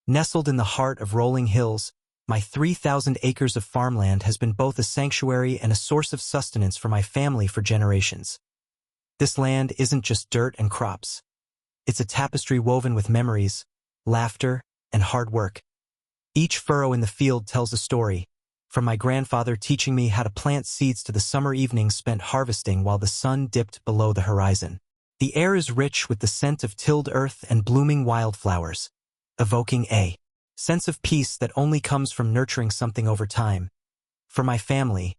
Nestled in the heart of rolling hills, my 3,000 acres of farmland has been both a sanctuary and a source of sustenance for my family for generations. This land isn't just dirt and crops. It's a tapestry woven with memories, laughter, and hard work. Each furrow in the field tells a story, from my grandfather teaching me how to plant seeds to the summer evenings spent harvesting while the sun dipped below the horizon. The air is rich with the scent of tilled earth and blooming wildflowers, evoking a sense of peace that only comes from nurturing something over time. For my family,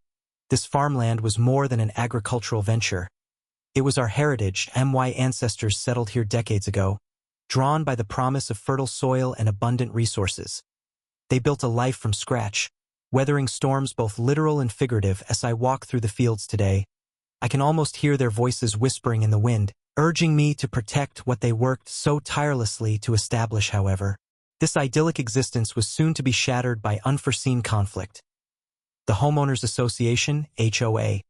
this farmland was more than an agricultural venture. It was our heritage. My ancestors settled here decades ago, drawn by the promise of fertile soil and abundant resources. They built a life from scratch, weathering storms both literal and figurative. As I walk through the fields today, I can almost hear their voices whispering in the wind, urging me to protect what they worked so tirelessly to establish. However, this idyllic existence was soon to be shattered by unforeseen conflict. The Homeowners Association, HOA,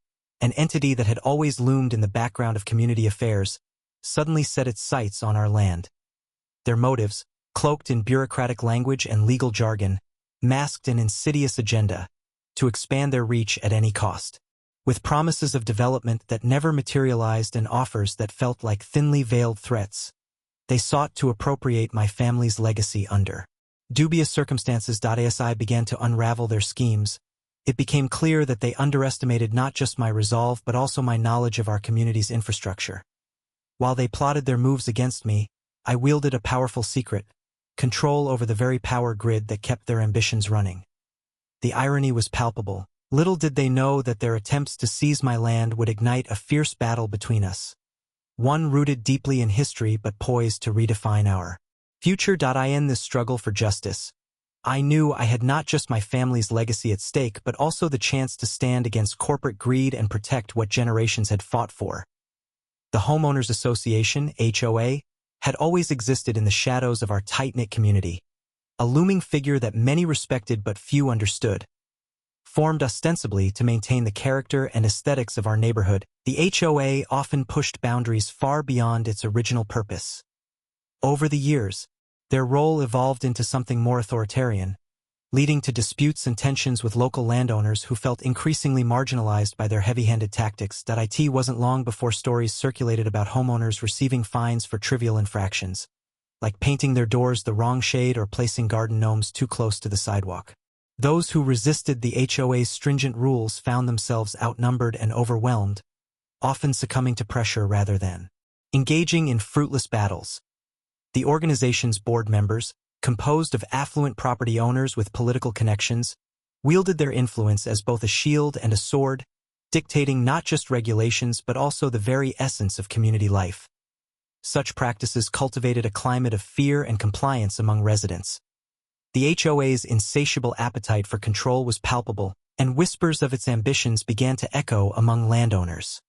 an entity that had always loomed in the background of community affairs, suddenly set its sights on our land. Their motives, cloaked in bureaucratic language and legal jargon, masked an insidious agenda to expand their reach at any cost. With promises of development that never materialized and offers that felt like thinly veiled threats, they sought to appropriate my family's legacy under dubious circumstances. As I began to unravel their schemes, it became clear that they underestimated not just my resolve but also my knowledge of our community's infrastructure. While they plotted their moves against me, I wielded a powerful secret: control over the very power grid that kept their ambitions running. The irony was palpable. Little did they know that their attempts to seize my land would ignite a fierce battle between us, one rooted deeply in history but poised to redefine our future. In this struggle for justice, I knew I had not just my family's legacy at stake but also the chance to stand against corporate greed and protect what generations had fought for. The Homeowners Association, HOA, had always existed in the shadows of our tight-knit community, a looming figure that many respected but few understood. Formed ostensibly to maintain the character and aesthetics of our neighborhood, the HOA often pushed boundaries far beyond its original purpose. Over the years, their role evolved into something more authoritarian, leading to disputes and tensions with local landowners who felt increasingly marginalized by their heavy-handed tactics. It wasn't long before stories circulated about homeowners receiving fines for trivial infractions, like painting their doors the wrong shade or placing garden gnomes too close to the sidewalk. Those who resisted the HOA's stringent rules found themselves outnumbered and overwhelmed, often succumbing to pressure rather than engaging in fruitless battles. The organization's board members, composed of affluent property owners with political connections, wielded their influence as both a shield and a sword, dictating not just regulations but also the very essence of community life. Such practices cultivated a climate of fear and compliance among residents. The HOA's insatiable appetite for control was palpable, and whispers of its ambitions began to echo among landowners.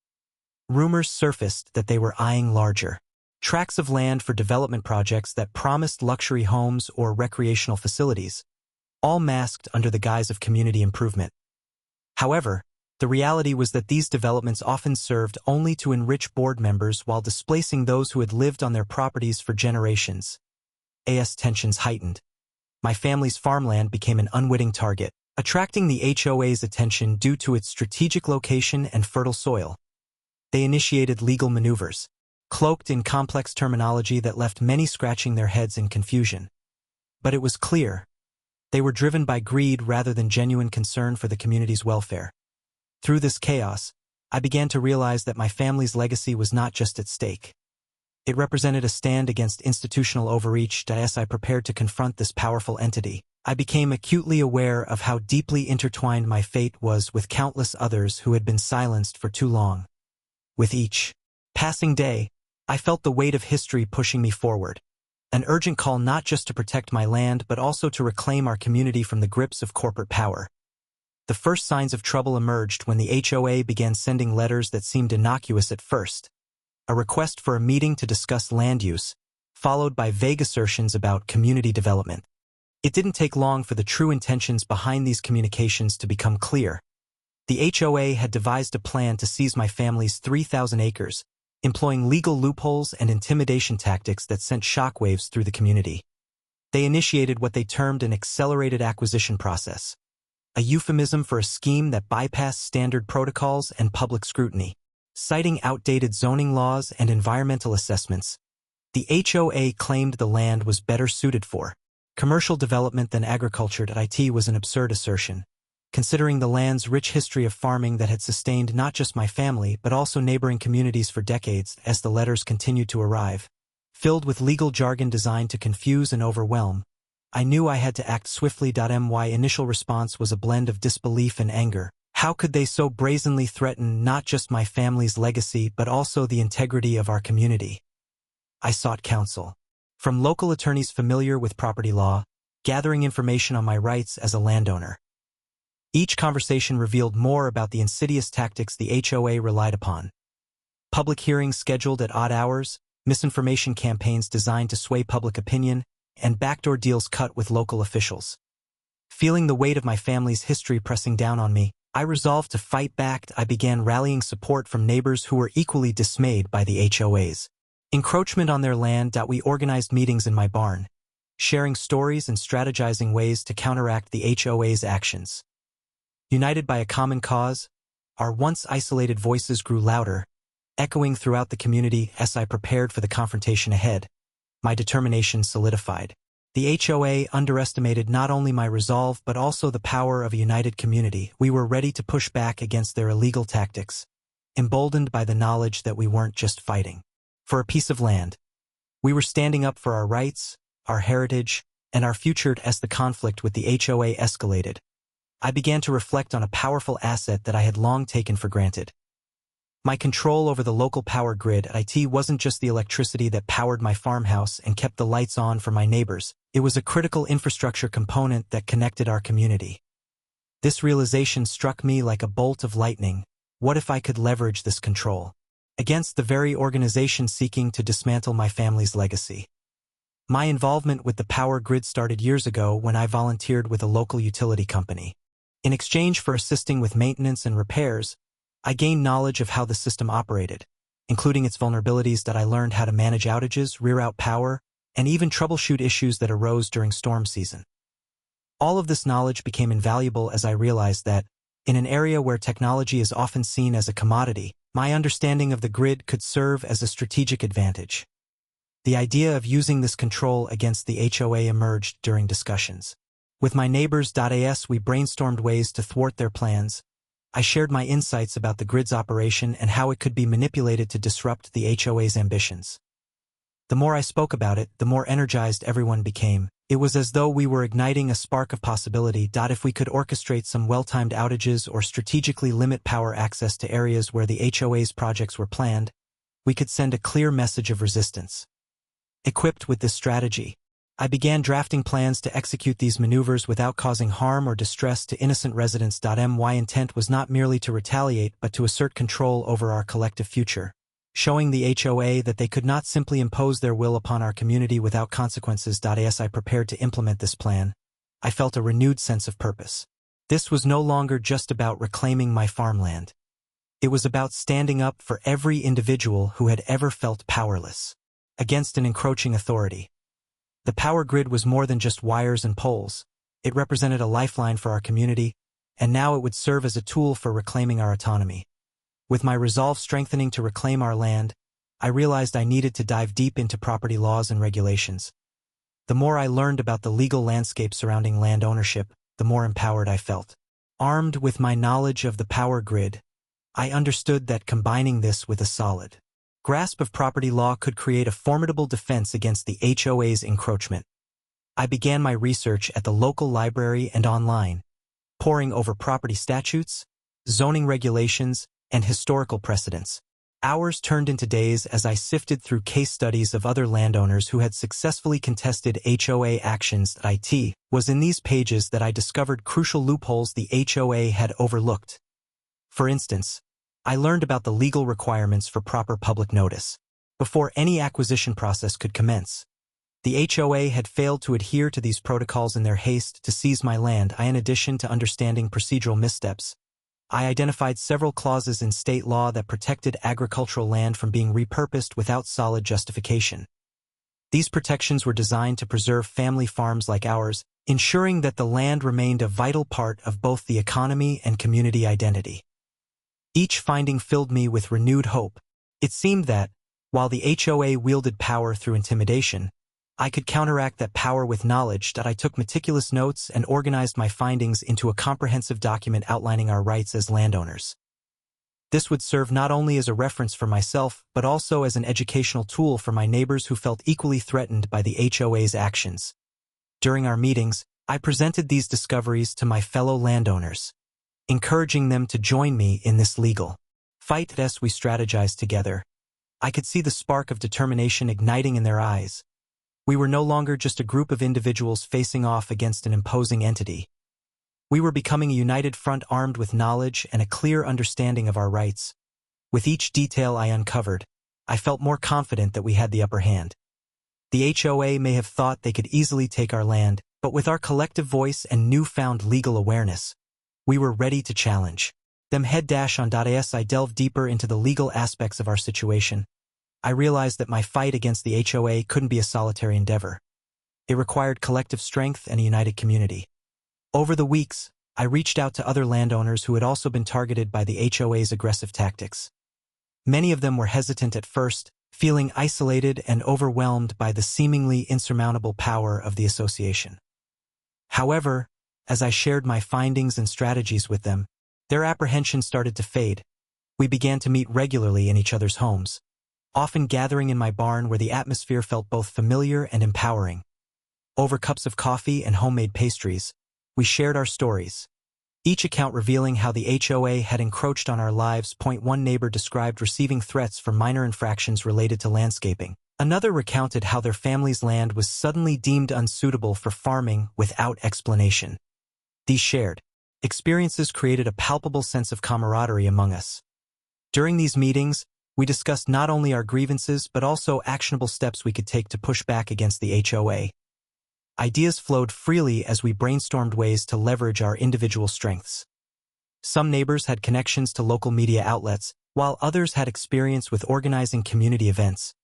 Rumors surfaced that they were eyeing larger tracts of land for development projects that promised luxury homes or recreational facilities, all masked under the guise of community improvement. However, the reality was that these developments often served only to enrich board members while displacing those who had lived on their properties for generations. As tensions heightened, my family's farmland became an unwitting target, attracting the HOA's attention due to its strategic location and fertile soil. They initiated legal maneuvers, cloaked in complex terminology that left many scratching their heads in confusion. But it was clear, they were driven by greed rather than genuine concern for the community's welfare. Through this chaos, I began to realize that my family's legacy was not just at stake. It represented a stand against institutional overreach. As I prepared to confront this powerful entity, I became acutely aware of how deeply intertwined my fate was with countless others who had been silenced for too long. With each passing day, I felt the weight of history pushing me forward, an urgent call not just to protect my land but also to reclaim our community from the grips of corporate power. The first signs of trouble emerged when the HOA began sending letters that seemed innocuous at first: a request for a meeting to discuss land use, followed by vague assertions about community development. It didn't take long for the true intentions behind these communications to become clear. The HOA had devised a plan to seize my family's 3,000 acres, employing legal loopholes and intimidation tactics that sent shockwaves through the community. They initiated what they termed an accelerated acquisition process, a euphemism for a scheme that bypassed standard protocols and public scrutiny. Citing outdated zoning laws and environmental assessments, the HOA claimed the land was better suited for commercial development than agriculture. It was an absurd assertion, considering the land's rich history of farming that had sustained not just my family but also neighboring communities for decades. As the letters continued to arrive, filled with legal jargon designed to confuse and overwhelm, I knew I had to act swiftly. My initial response was a blend of disbelief and anger. How could they so brazenly threaten not just my family's legacy but also the integrity of our community? I sought counsel from local attorneys familiar with property law, gathering information on my rights as a landowner. Each conversation revealed more about the insidious tactics the HOA relied upon. Public hearings scheduled at odd hours, misinformation campaigns designed to sway public opinion, and backdoor deals cut with local officials. Feeling the weight of my family's history pressing down on me, I resolved to fight back. I began rallying support from neighbors who were equally dismayed by the HOA's encroachment on their land. We organized meetings in my barn, sharing stories and strategizing ways to counteract the HOA's actions. United by a common cause, our once isolated voices grew louder, echoing throughout the community. As I prepared for the confrontation ahead, my determination solidified. The HOA underestimated not only my resolve but also the power of a united community. We were ready to push back against their illegal tactics, emboldened by the knowledge that we weren't just fighting for a piece of land. We were standing up for our rights, our heritage, and our future. As the conflict with the HOA escalated, I began to reflect on a powerful asset that I had long taken for granted. My control over the local power grid. It wasn't just the electricity that powered my farmhouse and kept the lights on for my neighbors. It was a critical infrastructure component that connected our community. This realization struck me like a bolt of lightning. What if I could leverage this control against the very organization seeking to dismantle my family's legacy? My involvement with the power grid started years ago when I volunteered with a local utility company. In exchange for assisting with maintenance and repairs, I gained knowledge of how the system operated, including its vulnerabilities. I learned how to manage outages, reroute power, and even troubleshoot issues that arose during storm season. All of this knowledge became invaluable as I realized that, in an area where technology is often seen as a commodity, my understanding of the grid could serve as a strategic advantage. The idea of using this control against the HOA emerged during discussions with my neighbors. We brainstormed ways to thwart their plans. I shared my insights about the grid's operation and how it could be manipulated to disrupt the HOA's ambitions. The more I spoke about it, the more energized everyone became. It was as though we were igniting a spark of possibility. If we could orchestrate some well-timed outages or strategically limit power access to areas where the HOA's projects were planned, we could send a clear message of resistance. Equipped with this strategy, I began drafting plans to execute these maneuvers without causing harm or distress to innocent residents. My intent was not merely to retaliate but to assert control over our collective future, showing the HOA that they could not simply impose their will upon our community without consequences. As I prepared to implement this plan, I felt a renewed sense of purpose. This was no longer just about reclaiming my farmland. It was about standing up for every individual who had ever felt powerless against an encroaching authority. The power grid was more than just wires and poles. It represented a lifeline for our community, and now it would serve as a tool for reclaiming our autonomy. With my resolve strengthening to reclaim our land, I realized I needed to dive deep into property laws and regulations. The more I learned about the legal landscape surrounding land ownership, the more empowered I felt. Armed with my knowledge of the power grid, I understood that combining this with a solid grasp of property law could create a formidable defense against the HOA's encroachment. I began my research at the local library and online, poring over property statutes, zoning regulations, and historical precedents. Hours turned into days as I sifted through case studies of other landowners who had successfully contested HOA actions. It was in these pages that I discovered crucial loopholes the HOA had overlooked. For instance, I learned about the legal requirements for proper public notice. Before any acquisition process could commence, the HOA had failed to adhere to these protocols in their haste to seize my land. In addition to understanding procedural missteps, I identified several clauses in state law that protected agricultural land from being repurposed without solid justification. These protections were designed to preserve family farms like ours, ensuring that the land remained a vital part of both the economy and community identity. Each finding filled me with renewed hope. It seemed that, while the HOA wielded power through intimidation, I could counteract that power with knowledge. That I took meticulous notes and organized my findings into a comprehensive document outlining our rights as landowners. This would serve not only as a reference for myself, but also as an educational tool for my neighbors who felt equally threatened by the HOA's actions. During our meetings, I presented these discoveries to my fellow landowners, encouraging them to join me in this legal fight. As we strategized together, I could see the spark of determination igniting in their eyes. We were no longer just a group of individuals facing off against an imposing entity. We were becoming a united front armed with knowledge and a clear understanding of our rights. With each detail I uncovered, I felt more confident that we had the upper hand. The HOA may have thought they could easily take our land, but with our collective voice and newfound legal awareness, we were ready to challenge them. As I delved deeper into the legal aspects of our situation, I realized that my fight against the HOA couldn't be a solitary endeavor. It required collective strength and a united community. Over the weeks, I reached out to other landowners who had also been targeted by the HOA's aggressive tactics. Many of them were hesitant at first, feeling isolated and overwhelmed by the seemingly insurmountable power of the association. However, as I shared my findings and strategies with them, their apprehension started to fade. We began to meet regularly in each other's homes, often gathering in my barn where the atmosphere felt both familiar and empowering. Over cups of coffee and homemade pastries, we shared our stories, each account revealing how the HOA had encroached on our lives. One neighbor described receiving threats for minor infractions related to landscaping. Another recounted how their family's land was suddenly deemed unsuitable for farming without explanation. These shared experiences created a palpable sense of camaraderie among us. During these meetings, we discussed not only our grievances but also actionable steps we could take to push back against the HOA. Ideas flowed freely as we brainstormed ways to leverage our individual strengths. Some neighbors had connections to local media outlets, while others had experience with organizing community events.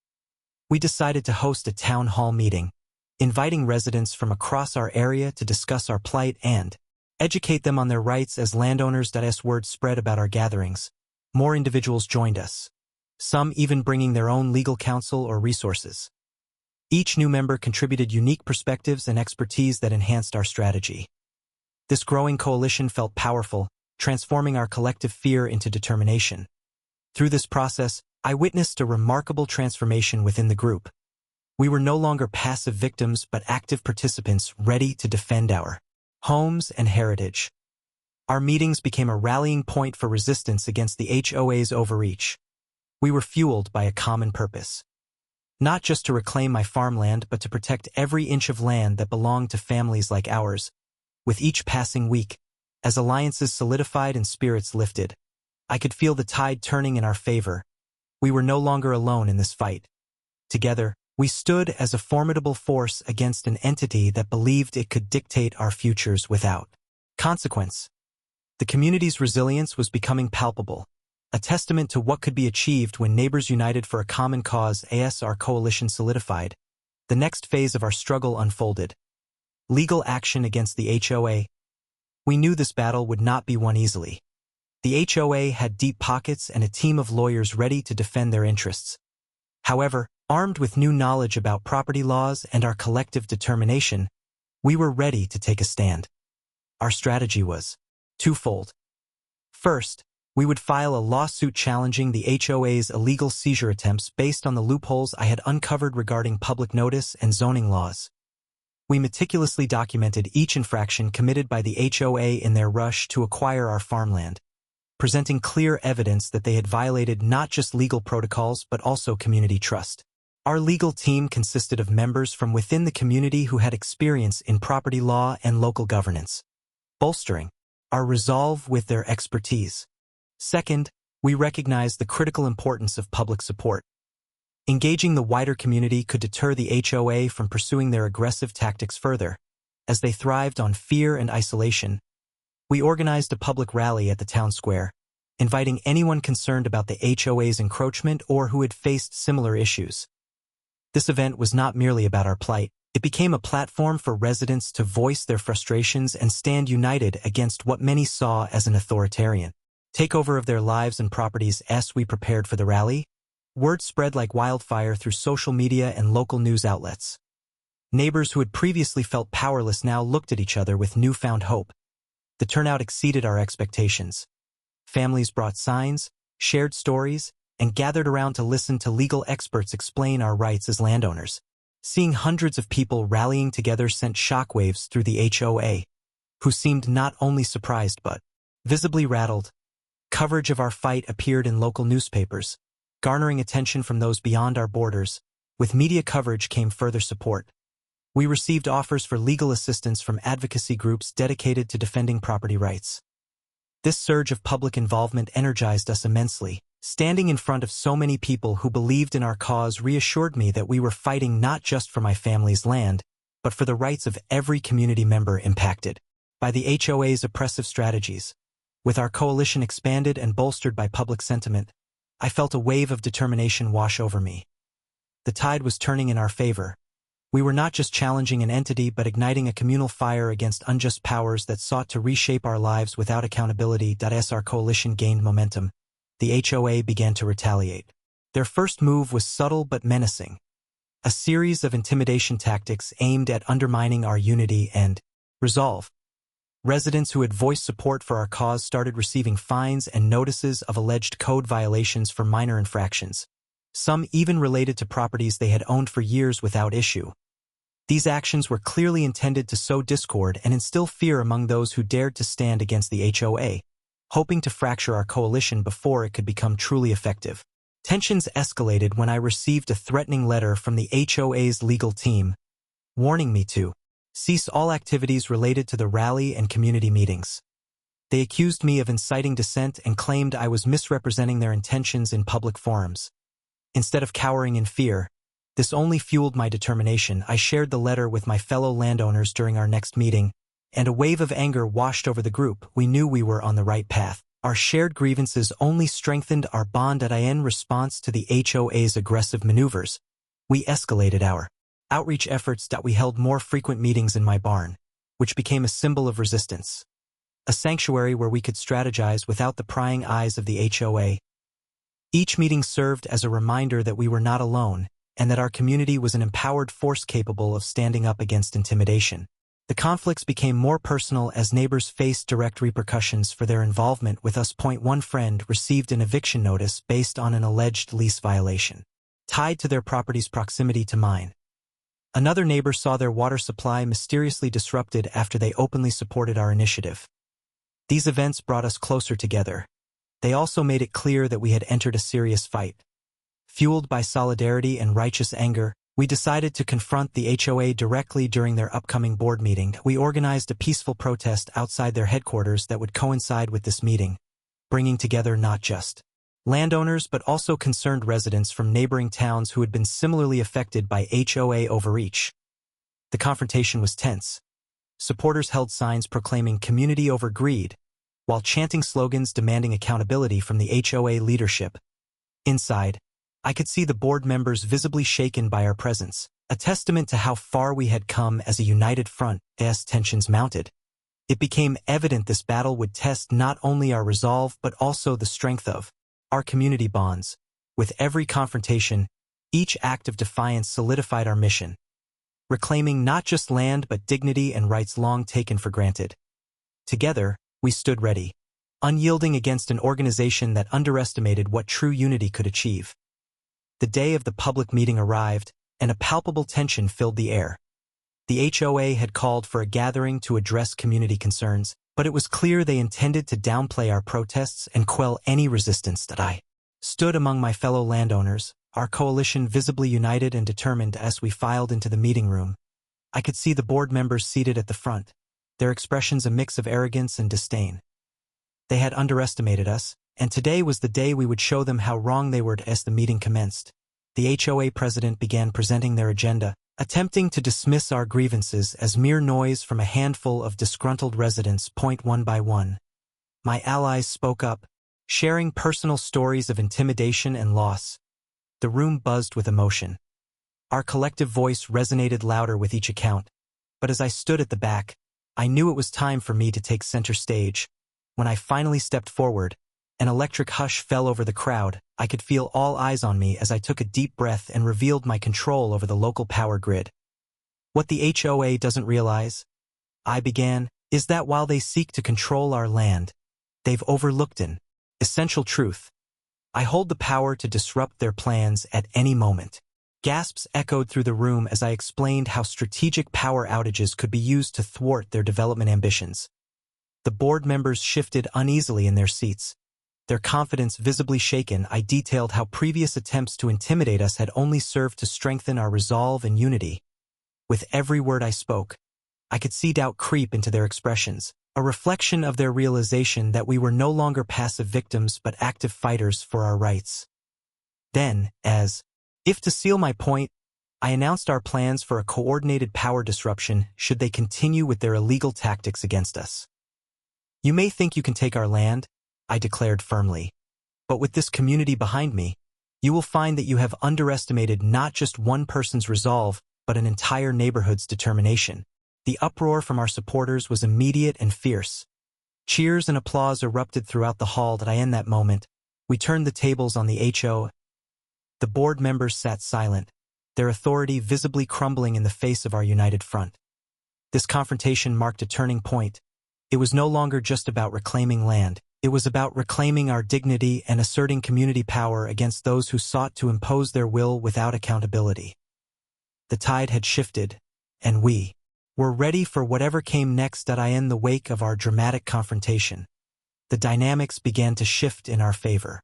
We decided to host a town hall meeting, inviting residents from across our area to discuss our plight and educate them on their rights as landowners. As word spread about our gatherings, more individuals joined us, some even bringing their own legal counsel or resources. Each new member contributed unique perspectives and expertise that enhanced our strategy. This growing coalition felt powerful, transforming our collective fear into determination. Through this process, I witnessed a remarkable transformation within the group. We were no longer passive victims but active participants ready to defend our homes and heritage. Our meetings became a rallying point for resistance against the HOA's overreach. We were fueled by a common purpose. Not just to reclaim my farmland but to protect every inch of land that belonged to families like ours. With each passing week, as alliances solidified and spirits lifted, I could feel the tide turning in our favor. We were no longer alone in this fight. Together, we stood as a formidable force against an entity that believed it could dictate our futures without consequence. The community's resilience was becoming palpable, a testament to what could be achieved when neighbors united for a common cause. As our coalition solidified, the next phase of our struggle unfolded: legal action against the HOA. We knew this battle would not be won easily. The HOA had deep pockets and a team of lawyers ready to defend their interests. However, armed with new knowledge about property laws and our collective determination, we were ready to take a stand. Our strategy was twofold. First, we would file a lawsuit challenging the HOA's illegal seizure attempts based on the loopholes I had uncovered regarding public notice and zoning laws. We meticulously documented each infraction committed by the HOA in their rush to acquire our farmland, presenting clear evidence that they had violated not just legal protocols but also community trust. Our legal team consisted of members from within the community who had experience in property law and local governance, bolstering our resolve with their expertise. Second, we recognized the critical importance of public support. Engaging the wider community could deter the HOA from pursuing their aggressive tactics further. As they thrived on fear and isolation, we organized a public rally at the town square, inviting anyone concerned about the HOA's encroachment or who had faced similar issues. This event was not merely about our plight. It became a platform for residents to voice their frustrations and stand united against what many saw as an authoritarian takeover of their lives and properties. As we prepared for the rally, word spread like wildfire through social media and local news outlets. Neighbors who had previously felt powerless now looked at each other with newfound hope. The turnout exceeded our expectations. Families brought signs, shared stories, and gathered around to listen to legal experts explain our rights as landowners. Seeing hundreds of people rallying together sent shockwaves through the HOA, who seemed not only surprised but visibly rattled. Coverage of our fight appeared in local newspapers, garnering attention from those beyond our borders. With media coverage came further support. We received offers for legal assistance from advocacy groups dedicated to defending property rights. This surge of public involvement energized us immensely. Standing in front of so many people who believed in our cause reassured me that we were fighting not just for my family's land, but for the rights of every community member impacted by the HOA's oppressive strategies. With our coalition expanded and bolstered by public sentiment, I felt a wave of determination wash over me. The tide was turning in our favor. We were not just challenging an entity but igniting a communal fire against unjust powers that sought to reshape our lives without accountability. As our coalition gained momentum, the HOA began to retaliate. Their first move was subtle but menacing. A series of intimidation tactics aimed at undermining our unity and resolve. Residents who had voiced support for our cause started receiving fines and notices of alleged code violations for minor infractions, some even related to properties they had owned for years without issue. These actions were clearly intended to sow discord and instill fear among those who dared to stand against the HOA, hoping to fracture our coalition before it could become truly effective. Tensions escalated when I received a threatening letter from the HOA's legal team, warning me to cease all activities related to the rally and community meetings. They accused me of inciting dissent and claimed I was misrepresenting their intentions in public forums. Instead of cowering in fear, this only fueled my determination. I shared the letter with my fellow landowners during our next meeting, and a wave of anger washed over the group. We knew we were on the right path. Our shared grievances only strengthened our bond. In response to the HOA's aggressive maneuvers, we escalated our outreach efforts. We held more frequent meetings in my barn, which became a symbol of resistance. A sanctuary where we could strategize without the prying eyes of the HOA. Each meeting served as a reminder that we were not alone, and that our community was an empowered force capable of standing up against intimidation. The conflicts became more personal as neighbors faced direct repercussions for their involvement with us. One friend received an eviction notice based on an alleged lease violation, tied to their property's proximity to mine. Another neighbor saw their water supply mysteriously disrupted after they openly supported our initiative. These events brought us closer together. They also made it clear that we had entered a serious fight. Fueled by solidarity and righteous anger, we decided to confront the HOA directly during their upcoming board meeting. We organized a peaceful protest outside their headquarters that would coincide with this meeting, bringing together not just landowners but also concerned residents from neighboring towns who had been similarly affected by HOA overreach. The confrontation was tense. Supporters held signs proclaiming community over greed, while chanting slogans demanding accountability from the HOA leadership. Inside, I could see the board members visibly shaken by our presence, a testament to how far we had come as a united front. As tensions mounted, it became evident this battle would test not only our resolve but also the strength of our community bonds. With every confrontation, each act of defiance solidified our mission, reclaiming not just land but dignity and rights long taken for granted. Together, we stood ready, unyielding against an organization that underestimated what true unity could achieve. The day of the public meeting arrived, and a palpable tension filled the air. The HOA had called for a gathering to address community concerns, but it was clear they intended to downplay our protests and quell any resistance. I stood among my fellow landowners, our coalition visibly united and determined. As we filed into the meeting room, I could see the board members seated at the front, their expressions a mix of arrogance and disdain. They had underestimated us, and today was the day we would show them how wrong they were. As the meeting commenced, the HOA president began presenting their agenda, attempting to dismiss our grievances as mere noise from a handful of disgruntled residents. One by one, my allies spoke up, sharing personal stories of intimidation and loss. The room buzzed with emotion. Our collective voice resonated louder with each account, but as I stood at the back, I knew it was time for me to take center stage. When I finally stepped forward, an electric hush fell over the crowd. I could feel all eyes on me as I took a deep breath and revealed my control over the local power grid. What the HOA doesn't realize, I began, is that while they seek to control our land, they've overlooked an essential truth. I hold the power to disrupt their plans at any moment. Gasps echoed through the room as I explained how strategic power outages could be used to thwart their development ambitions. The board members shifted uneasily in their seats. Their confidence visibly shaken, I detailed how previous attempts to intimidate us had only served to strengthen our resolve and unity. With every word I spoke, I could see doubt creep into their expressions, a reflection of their realization that we were no longer passive victims but active fighters for our rights. Then, as if to seal my point, I announced our plans for a coordinated power disruption should they continue with their illegal tactics against us. You may think you can take our land, I declared firmly, but with this community behind me, you will find that you have underestimated not just one person's resolve, but an entire neighborhood's determination. The uproar from our supporters was immediate and fierce. Cheers and applause erupted throughout the hall. In that moment, we turned the tables on the HOA. The board members sat silent, their authority visibly crumbling in the face of our united front. This confrontation marked a turning point. It was no longer just about reclaiming land. It was about reclaiming our dignity and asserting community power against those who sought to impose their will without accountability. The tide had shifted, and we were ready for whatever came next. In the wake of our dramatic confrontation, the dynamics began to shift in our favor.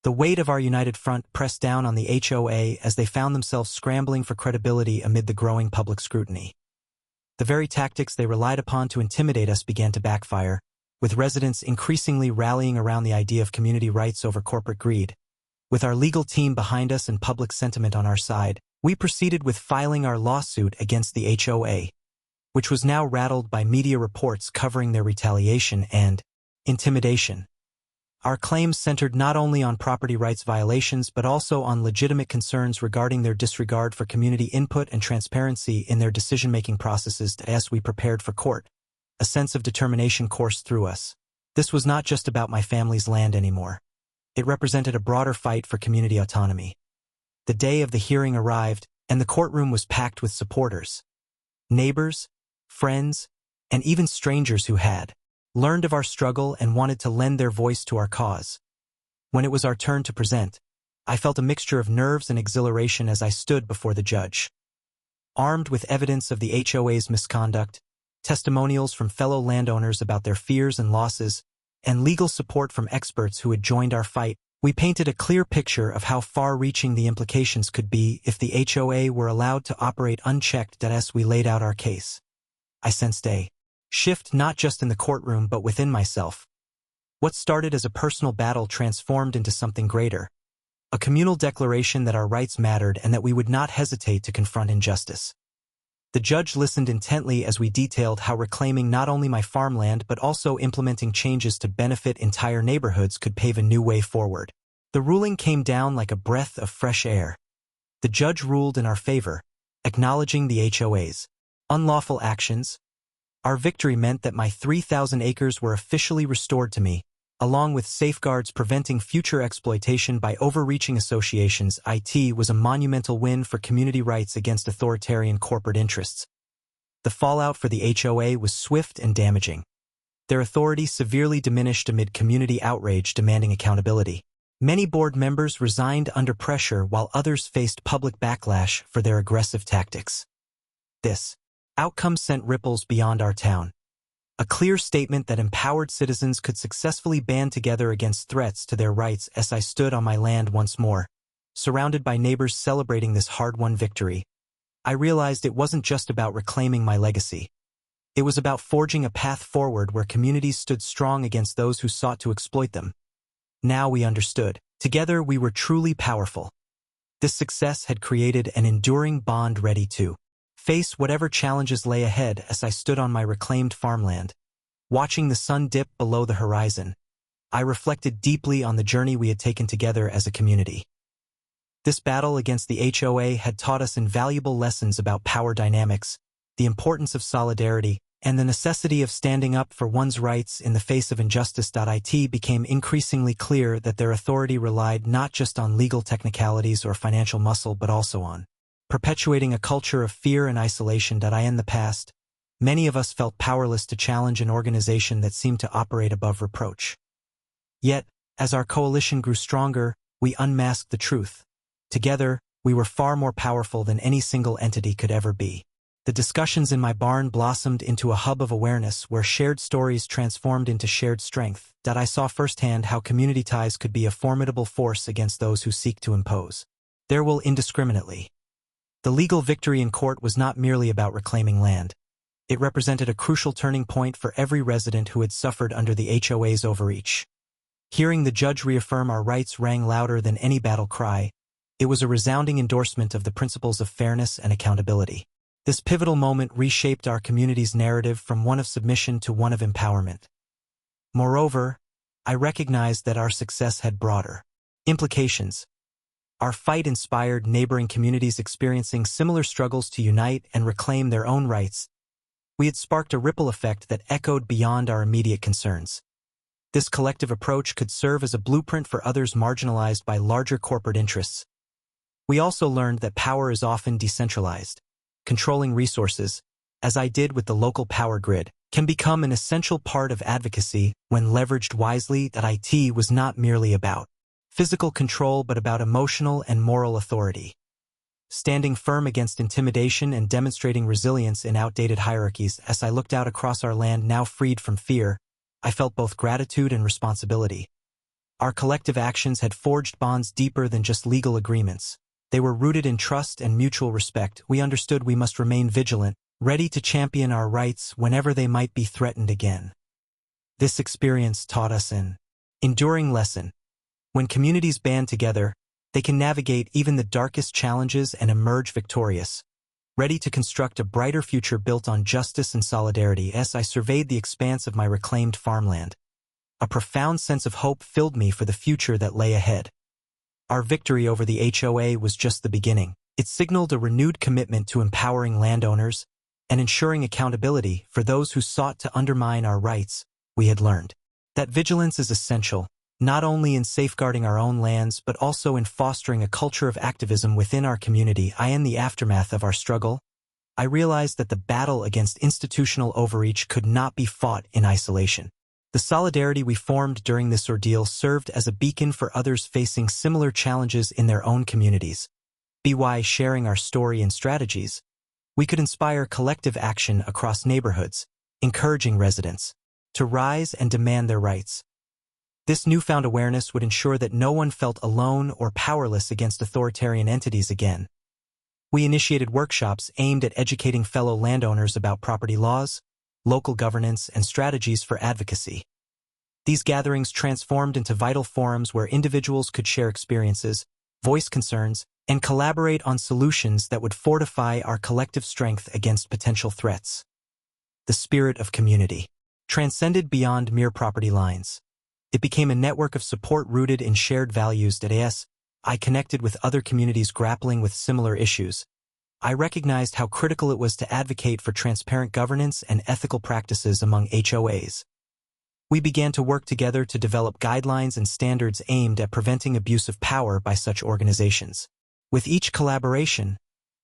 The weight of our united front pressed down on the HOA as they found themselves scrambling for credibility amid the growing public scrutiny. The very tactics they relied upon to intimidate us began to backfire, with residents increasingly rallying around the idea of community rights over corporate greed. With our legal team behind us and public sentiment on our side, we proceeded with filing our lawsuit against the HOA, which was now rattled by media reports covering their retaliation and intimidation. Our claims centered not only on property rights violations but also on legitimate concerns regarding their disregard for community input and transparency in their decision-making processes. As we prepared for court, a sense of determination coursed through us. This was not just about my family's land anymore. It represented a broader fight for community autonomy. The day of the hearing arrived, and the courtroom was packed with supporters, neighbors, friends, and even strangers who had learned of our struggle and wanted to lend their voice to our cause. When it was our turn to present, I felt a mixture of nerves and exhilaration as I stood before the judge. Armed with evidence of the HOA's misconduct, testimonials from fellow landowners about their fears and losses, and legal support from experts who had joined our fight, we painted a clear picture of how far-reaching the implications could be if the HOA were allowed to operate unchecked. As we laid out our case, I sensed a shift not just in the courtroom but within myself. What started as a personal battle transformed into something greater, a communal declaration that our rights mattered and that we would not hesitate to confront injustice. The judge listened intently as we detailed how reclaiming not only my farmland but also implementing changes to benefit entire neighborhoods could pave a new way forward. The ruling came down like a breath of fresh air. The judge ruled in our favor, acknowledging the HOA's unlawful actions. Our victory meant that my 3,000 acres were officially restored to me, along with safeguards preventing future exploitation by overreaching associations. It was a monumental win for community rights against authoritarian corporate interests. The fallout for the HOA was swift and damaging. Their authority severely diminished amid community outrage demanding accountability. Many board members resigned under pressure while others faced public backlash for their aggressive tactics. This outcome sent ripples beyond our town. A clear statement that empowered citizens could successfully band together against threats to their rights. As I stood on my land once more, surrounded by neighbors celebrating this hard-won victory, I realized it wasn't just about reclaiming my legacy. It was about forging a path forward where communities stood strong against those who sought to exploit them. Now we understood. Together we were truly powerful. This success had created an enduring bond ready to face whatever challenges lay ahead. As I stood on my reclaimed farmland, watching the sun dip below the horizon, I reflected deeply on the journey we had taken together as a community. This battle against the HOA had taught us invaluable lessons about power dynamics, the importance of solidarity, and the necessity of standing up for one's rights in the face of injustice. It became increasingly clear that their authority relied not just on legal technicalities or financial muscle but also on perpetuating a culture of fear and isolation. In the past, many of us felt powerless to challenge an organization that seemed to operate above reproach. Yet, as our coalition grew stronger, we unmasked the truth. Together, we were far more powerful than any single entity could ever be. The discussions in my barn blossomed into a hub of awareness where shared stories transformed into shared strength. I saw firsthand how community ties could be a formidable force against those who seek to impose their will indiscriminately. The legal victory in court was not merely about reclaiming land. It represented a crucial turning point for every resident who had suffered under the HOA's overreach. Hearing the judge reaffirm our rights rang louder than any battle cry. It was a resounding endorsement of the principles of fairness and accountability. This pivotal moment reshaped our community's narrative from one of submission to one of empowerment. Moreover, I recognized that our success had broader implications. Our fight inspired neighboring communities experiencing similar struggles to unite and reclaim their own rights. We had sparked a ripple effect that echoed beyond our immediate concerns. This collective approach could serve as a blueprint for others marginalized by larger corporate interests. We also learned that power is often decentralized. Controlling resources, as I did with the local power grid, can become an essential part of advocacy when leveraged wisely. It was not merely about physical control but about emotional and moral authority. Standing firm against intimidation and demonstrating resilience in outdated hierarchies. As I looked out across our land now freed from fear, I felt both gratitude and responsibility. Our collective actions had forged bonds deeper than just legal agreements. They were rooted in trust and mutual respect. We understood we must remain vigilant, ready to champion our rights whenever they might be threatened again. This experience taught us an enduring lesson. When communities band together, they can navigate even the darkest challenges and emerge victorious, ready to construct a brighter future built on justice and solidarity. As I surveyed the expanse of my reclaimed farmland, a profound sense of hope filled me for the future that lay ahead. Our victory over the HOA was just the beginning. It signaled a renewed commitment to empowering landowners and ensuring accountability for those who sought to undermine our rights. We had learned that vigilance is essential, not only in safeguarding our own lands but also in fostering a culture of activism within our community. In the aftermath of our struggle, I realized that the battle against institutional overreach could not be fought in isolation. The solidarity we formed during this ordeal served as a beacon for others facing similar challenges in their own communities. By sharing our story and strategies, we could inspire collective action across neighborhoods, encouraging residents to rise and demand their rights. This newfound awareness would ensure that no one felt alone or powerless against authoritarian entities again. We initiated workshops aimed at educating fellow landowners about property laws, local governance, and strategies for advocacy. These gatherings transformed into vital forums where individuals could share experiences, voice concerns, and collaborate on solutions that would fortify our collective strength against potential threats. The spirit of community transcended beyond mere property lines. It became a network of support rooted in shared values. I connected with other communities grappling with similar issues. I recognized how critical it was to advocate for transparent governance and ethical practices among HOAs. We began to work together to develop guidelines and standards aimed at preventing abuse of power by such organizations. With each collaboration,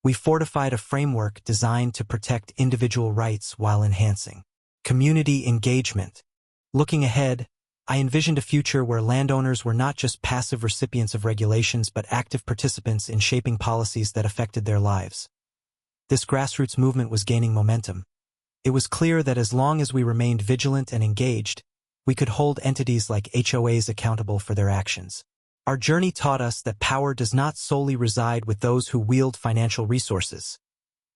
we fortified a framework designed to protect individual rights while enhancing community engagement. Looking ahead, I envisioned a future where landowners were not just passive recipients of regulations but active participants in shaping policies that affected their lives. This grassroots movement was gaining momentum. It was clear that as long as we remained vigilant and engaged, we could hold entities like HOAs accountable for their actions. Our journey taught us that power does not solely reside with those who wield financial resources.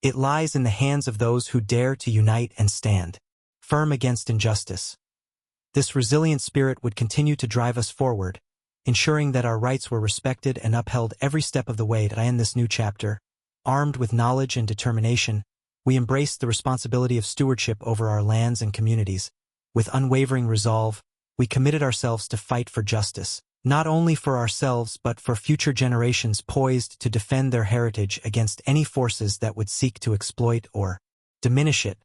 It lies in the hands of those who dare to unite and stand firm against injustice. This resilient spirit would continue to drive us forward, ensuring that our rights were respected and upheld every step of the way. In this new chapter, armed with knowledge and determination, we embraced the responsibility of stewardship over our lands and communities. With unwavering resolve, we committed ourselves to fight for justice, not only for ourselves but for future generations poised to defend their heritage against any forces that would seek to exploit or diminish it.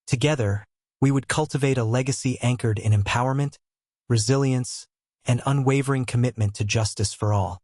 Together, we would cultivate a legacy anchored in empowerment, resilience, and unwavering commitment to justice for all.